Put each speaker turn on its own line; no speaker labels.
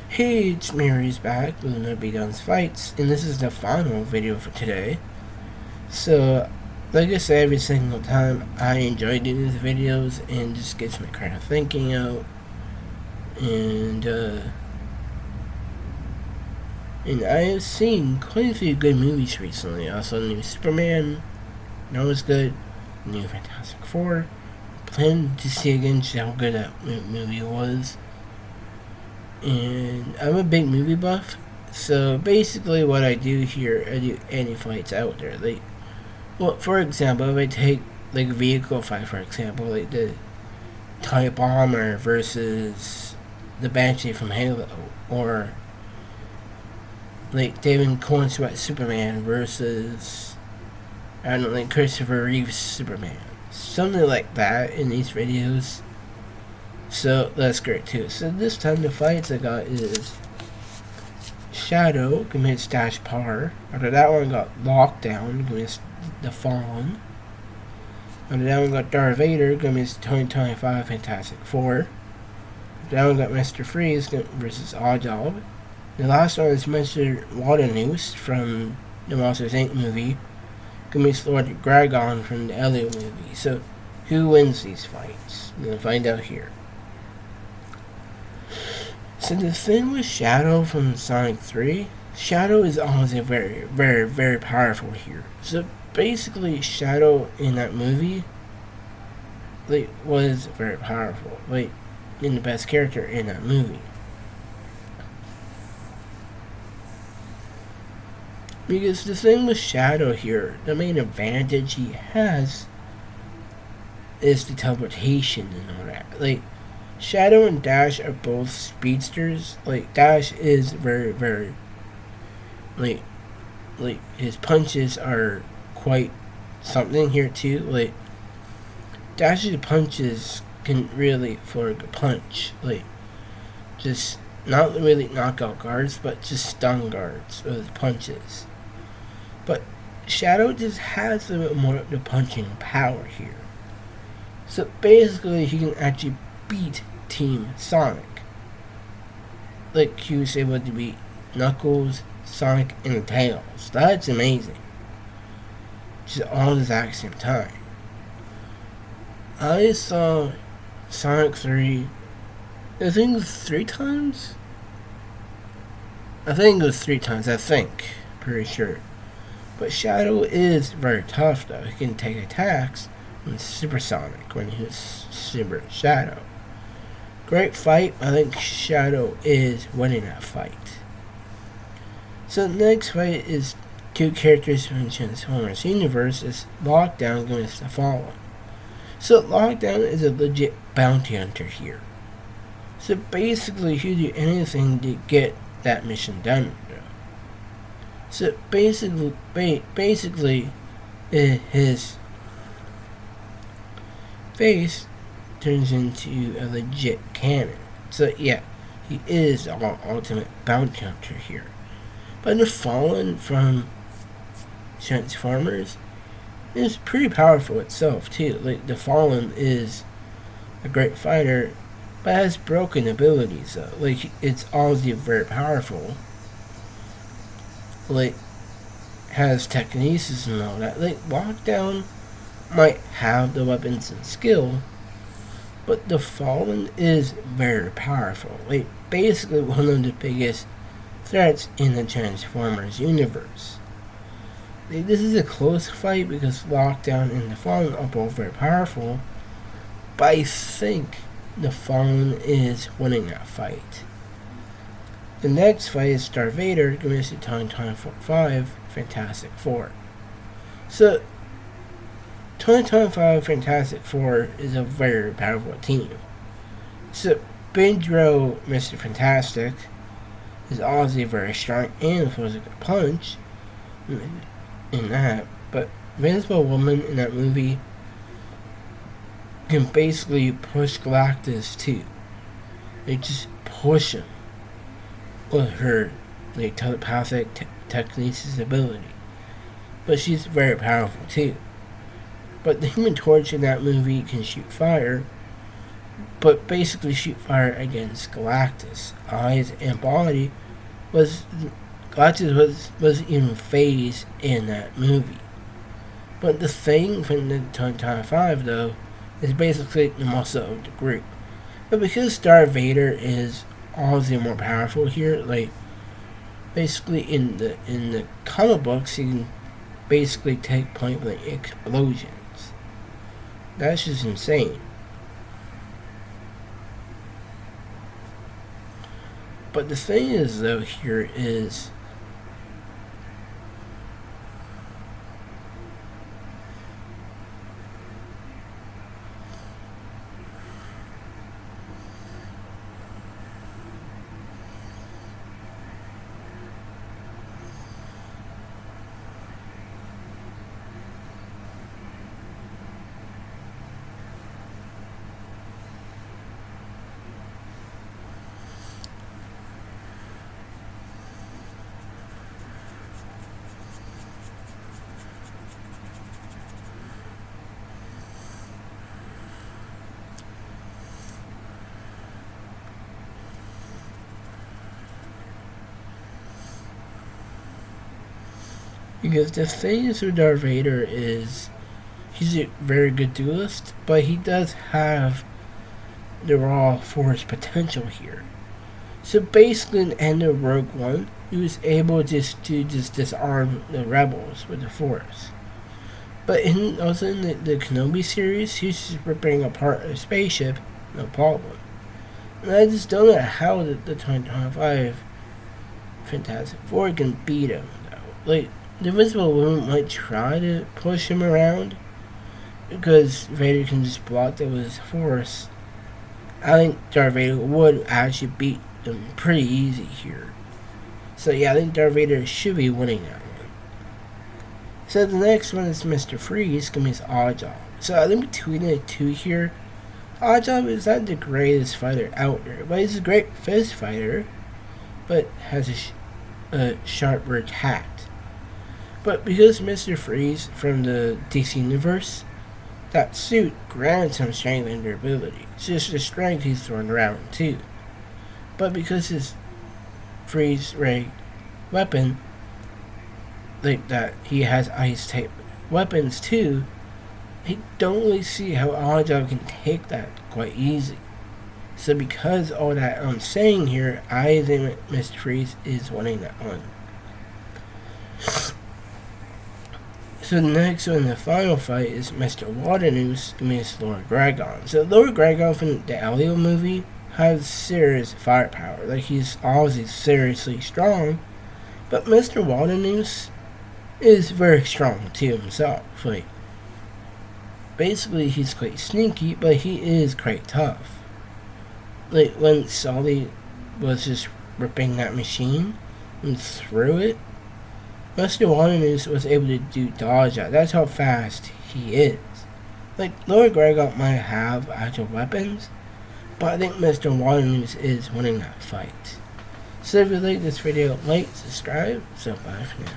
Hey, it's Mary's back with another Beatdown's Fights, and this is the final video for today. So, like I say every single time, I enjoy doing these videos and just gets my kind of thinking out. And I have seen quite a few good movies recently. I saw the new Superman, that was good. The new Fantastic Four. Plan to see again just how good that movie was. And I'm a big movie buff, so basically what I do here, I do any fights out there. Like, well, for example, if I take like a vehicle fight, for example, like the TIE Bomber versus the Banshee from Halo, or like David Corn's Superman versus, I don't know, like Christopher Reeve's Superman, something like that in these videos. So that's great too. So this time the fights I got is Shadow against Dash Par. After that one got Lockdown against The Fallen. After that one got Darth Vader against 2025 Fantastic Four. After that one got Mr. Freeze versus Oddjob. The last one is Mr. Waternoose from the Monsters Inc. movie against Lord Dragon from the Elio movie. So who wins these fights? We're gonna find out here. So the thing with Shadow from Sonic 3, Shadow is honestly very, very, very powerful here. So basically, Shadow in that movie, like, was very powerful. Like, in the best character in that movie. Because the thing with Shadow here, the main advantage he has is the teleportation and all that. Like, Shadow and Dash are both speedsters. Like, Dash is very, very, like his punches are quite something here too. Like, Dash's punches can really for a good punch. Like, just not really knock out guards, but just stun guards with his punches. But Shadow just has a bit more of the punching power here. So basically, he can actually beat Team Sonic. Like he was able to beat Knuckles, Sonic, and Tails. That's amazing. Just all at the exact same time. I saw Sonic 3, I think it was 3 times? I think pretty sure. But Shadow is very tough though. He can take attacks on Super Sonic when he was Super Shadow. Great fight. I think Shadow is winning that fight. So the next fight is two characters from Transformers universe is Lockdown against The Fallen. So Lockdown is a legit bounty hunter here. So basically he'll do anything to get that mission done. So basically his face turns into a legit cannon. So yeah, he is our ultimate bounty hunter here. But the Fallen from Transformers is pretty powerful itself too. Like, the Fallen is a great fighter, but has broken abilities though. Like, it's obviously very powerful. Like, has telekinesis and all that. Like, Lockdown might have the weapons and skill, but the Fallen is very powerful. Like, basically one of the biggest threats in the Transformers universe. Like, this is a close fight because Lockdown and the Fallen are both very powerful, but I think the Fallen is winning that fight. The next fight is Darth Vader against the 2025 Fantastic Four. So 2025 Fantastic Four is a very powerful team. So Big Bro Mr. Fantastic is obviously very strong and throws a good punch in that, but Invisible Woman in that movie can basically push Galactus too. They just push him with her like telepathic telekinesis ability. But she's very powerful too. But the Human Torch in that movie can shoot fire, but basically shoot fire against Galactus. Eyes and body was Galactus was in phase in that movie. But the thing from the Titan though is basically the muscle of the group. But because Darth Vader is obviously more powerful here, like basically in the comic books, he can basically take point blank explosions. That's just insane. But the thing is, though, here is because the thing is with Darth Vader is he's a very good duelist, but he does have the raw force potential here. So basically, in the end of Rogue One, he was able just to disarm the rebels with the force. But also in the Kenobi series, he's just ripping apart a spaceship, no problem. And I just don't know how the 2025 Fantastic Four can beat him, though. Like, the Invisible Woman might try to push him around, because Vader can just block that with his force. I think Darth Vader would actually beat him pretty easy here. So yeah, I think Darth Vader should be winning that one. So the next one is Mr. Freeze, gonna be his Oddjob. So I think between the two here, Oddjob is not the greatest fighter out there, but he's a great fist fighter, but has a sharper tact. But because Mr. Freeze from the DC Universe, that suit grants him strength and durability. It's just the strength he's thrown around too. But because his freeze ray weapon, like that, he has ice type weapons too, I don't really see how Oddjob can take that quite easy. So because all that I'm saying here, I think Mr. Freeze is winning that one. So the next one, the final fight, is Mr. Waternoose against Lord Gragon. So Lord Gragon from the Elio movie has serious firepower. Like, he's obviously seriously strong, but Mr. Waternoose is very strong too himself. Like, basically he's quite sneaky, but he is quite tough. Like, when Sully was just ripping that machine and threw it, Mr. Waternoose was able to do dodge that. That's how fast he is. Like, Lord Gragon might have actual weapons, but I think Mr. Waternoose is winning that fight. So if you like this video, like, subscribe. So bye for now.